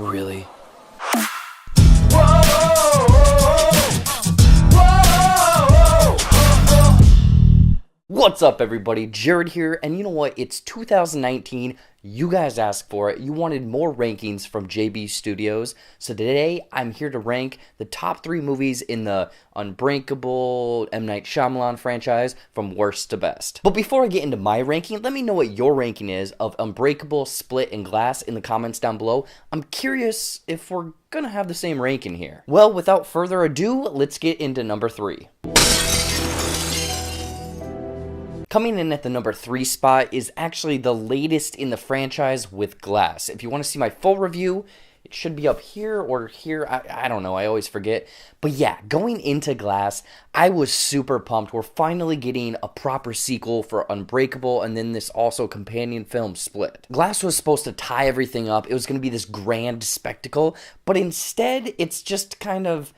Really? What's up, everybody? Jared here, and you know what? It's 2019. You guys asked for it. You wanted more rankings from JB Studios. So today, I'm here to rank the top 3 movies in the Unbreakable M. Night Shyamalan franchise from worst to best. But before I get into my ranking, let me know what your ranking is of Unbreakable, Split, and Glass in the comments down below. I'm curious if we're gonna have the same ranking here. Well, without further ado, let's get into number 3. Coming in at the number 3 spot is actually the latest in the franchise with Glass. If you want to see my full review, it should be up here or here. I don't know. I always forget. But yeah, going into Glass, I was super pumped. We're finally getting a proper sequel for Unbreakable, and then this also companion film, Split. Glass was supposed to tie everything up. It was going to be this grand spectacle, but instead, it's just kind of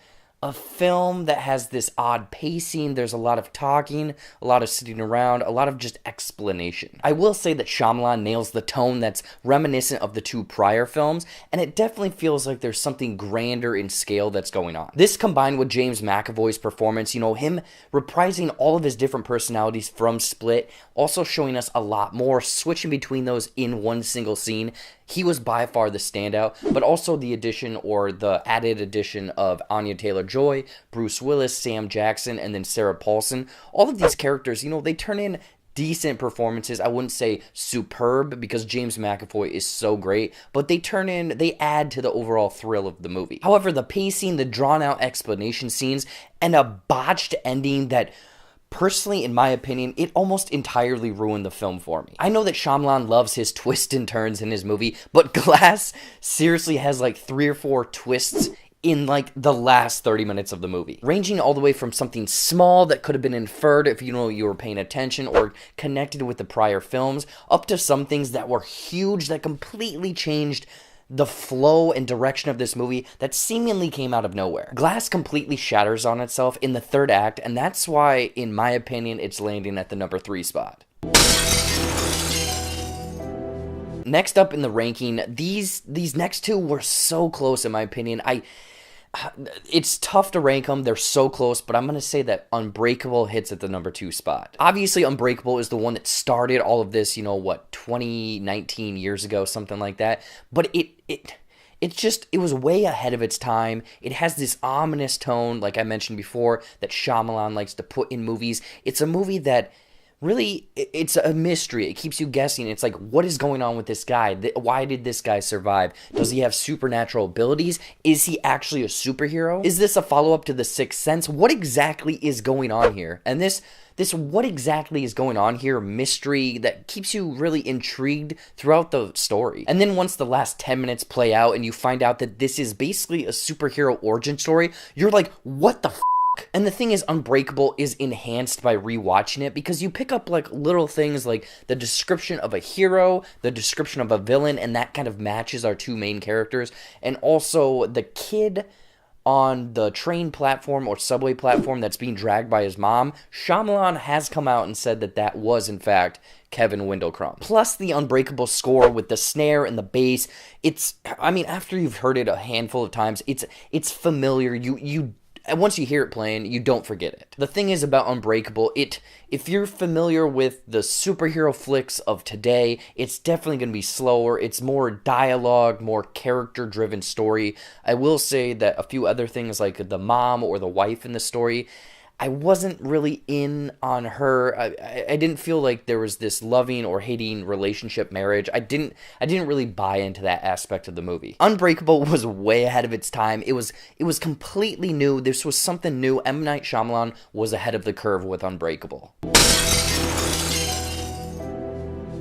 a film that has this odd pacing. There's a lot of talking, a lot of sitting around, a lot of just explanation. I will say that Shyamalan nails the tone that's reminiscent of the 2 prior films, and it definitely feels like there's something grander in scale that's going on. This combined with James McAvoy's performance, him reprising all of his different personalities from Split, also showing us a lot more, switching between those in one single scene. He was by far the standout, but also the addition or the added addition of Anya Taylor-Joy, Bruce Willis, Sam Jackson, and then Sarah Paulson. All of these characters, they turn in decent performances. I wouldn't say superb because James McAvoy is so great, but they add to the overall thrill of the movie. However, the pacing, the drawn-out explanation scenes, and a botched ending that, personally, in my opinion, it almost entirely ruined the film for me. I know that Shyamalan loves his twists and turns in his movie, but Glass seriously has like 3 or 4 twists in like the last 30 minutes of the movie, ranging all the way from something small that could have been inferred if you were paying attention or connected with the prior films, up to some things that were huge that completely changed the flow and direction of this movie that seemingly came out of nowhere. Glass completely shatters on itself in the 3rd act, and that's why, in my opinion, it's landing at the number 3 spot. Next up in the ranking, these next 2 were so close in my opinion. It's tough to rank them. They're so close, but I'm going to say that Unbreakable hits at the number 2 spot. Obviously, Unbreakable is the one that started all of this, 19 years ago, something like that. But it was way ahead of its time. It has this ominous tone, like I mentioned before, that Shyamalan likes to put in movies. It's a movie that really, it's a mystery. It keeps you guessing. It's like, what is going on with this guy? Why did this guy survive? Does he have supernatural abilities? Is he actually a superhero? Is this a follow-up to The Sixth Sense? What exactly is going on here? And this what exactly is going on here mystery that keeps you really intrigued throughout the story. And then once the last 10 minutes play out and you find out that this is basically a superhero origin story, you're like, what the f***? And the thing is, Unbreakable is enhanced by rewatching it because you pick up like little things like the description of a hero, the description of a villain, and that kind of matches our 2 main characters. And also the kid on the train platform or subway platform that's being dragged by his mom. Shyamalan has come out and said that was in fact Kevin Wendell Crumb. Plus the Unbreakable score with the snare and the bass. After you've heard it a handful of times, it's familiar. And once you hear it playing, you don't forget it. The thing is about Unbreakable, if you're familiar with the superhero flicks of today, it's definitely going to be slower. It's more dialogue, more character-driven story. I will say that a few other things like the mom or the wife in the story, I wasn't really in on her. I didn't feel like there was this loving or hating relationship marriage. I didn't really buy into that aspect of the movie. Unbreakable was way ahead of its time. It was completely new. This was something new. M. Night Shyamalan was ahead of the curve with Unbreakable.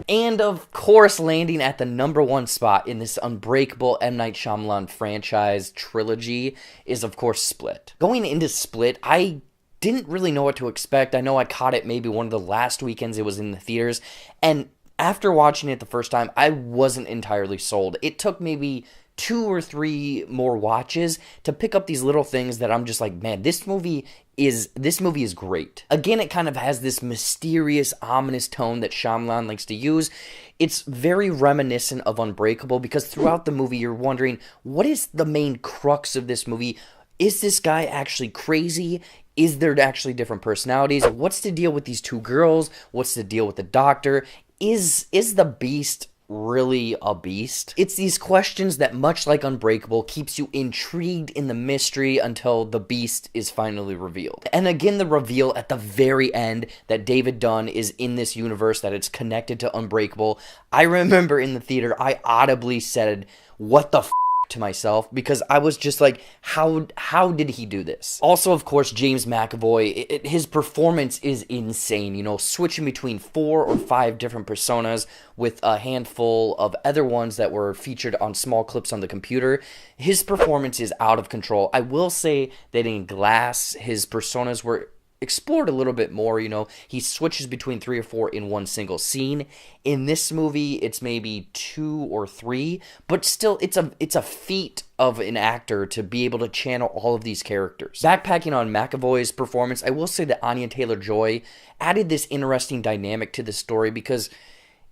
And of course, landing at the number 1 spot in this Unbreakable M. Night Shyamalan franchise trilogy is of course Split. Going into Split, I didn't really know what to expect. I know I caught it maybe one of the last weekends it was in the theaters, and after watching it the first time, I wasn't entirely sold. It took maybe 2 or 3 more watches to pick up these little things that I'm just like, man, this movie is great. Again, it kind of has this mysterious, ominous tone that Shyamalan likes to use. It's very reminiscent of Unbreakable because throughout the movie you're wondering, what is the main crux of this movie? Is this guy actually crazy? Is there actually different personalities? What's the deal with these 2 girls? What's the deal with the doctor? Is the beast really a beast? It's these questions that, much like Unbreakable, keeps you intrigued in the mystery until the beast is finally revealed. And again, the reveal at the very end that David Dunn is in this universe, that it's connected to Unbreakable. I remember in the theater, I audibly said, what the f*** to myself, because I was just like, how did he do this? Also, of course, James McAvoy, his performance is insane, you know, switching between 4 or 5 different personas with a handful of other ones that were featured on small clips on the computer. His performance is out of control. I will say that in Glass, his personas were explored a little bit more, you know. He switches between 3 or 4 in one single scene. In this movie, it's maybe 2 or 3, but still, it's a feat of an actor to be able to channel all of these characters. Backpacking on McAvoy's performance, I will say that Anya Taylor-Joy added this interesting dynamic to the story because,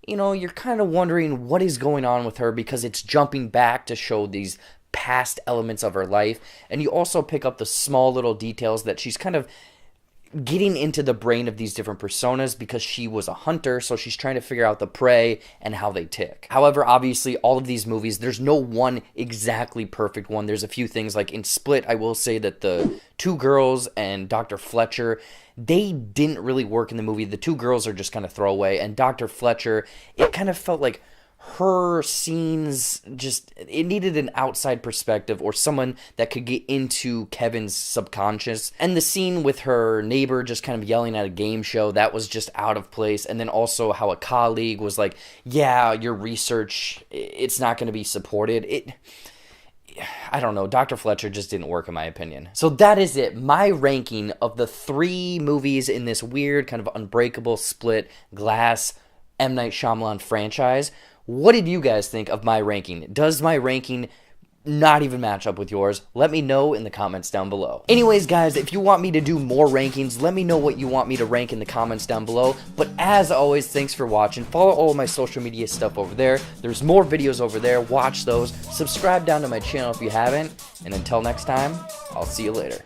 you know, you're kind of wondering what is going on with her because it's jumping back to show these past elements of her life, and you also pick up the small little details that she's kind of getting into the brain of these different personas because she was a hunter, so she's trying to figure out the prey and how they tick. However, obviously, all of these movies, there's no one exactly perfect one. There's a few things, like in Split, I will say that the 2 girls and Dr. Fletcher, they didn't really work in the movie. The 2 girls are just kind of throwaway, and Dr. Fletcher, it kind of felt like her scenes just, it needed an outside perspective or someone that could get into Kevin's subconscious. And the scene with her neighbor just kind of yelling at a game show, that was just out of place. And then also how a colleague was like, yeah, your research, it's not going to be supported. I don't know, Dr. Fletcher just didn't work in my opinion. So that is it, my ranking of the 3 movies in this weird kind of Unbreakable, Split, Glass, M. Night Shyamalan franchise. What did you guys think of my ranking? Does my ranking not even match up with yours? Let me know in the comments down below. Anyways, guys, if you want me to do more rankings, let me know what you want me to rank in the comments down below. But as always, thanks for watching. Follow all of my social media stuff over there. There's more videos over there. Watch those. Subscribe down to my channel if you haven't. And until next time, I'll see you later.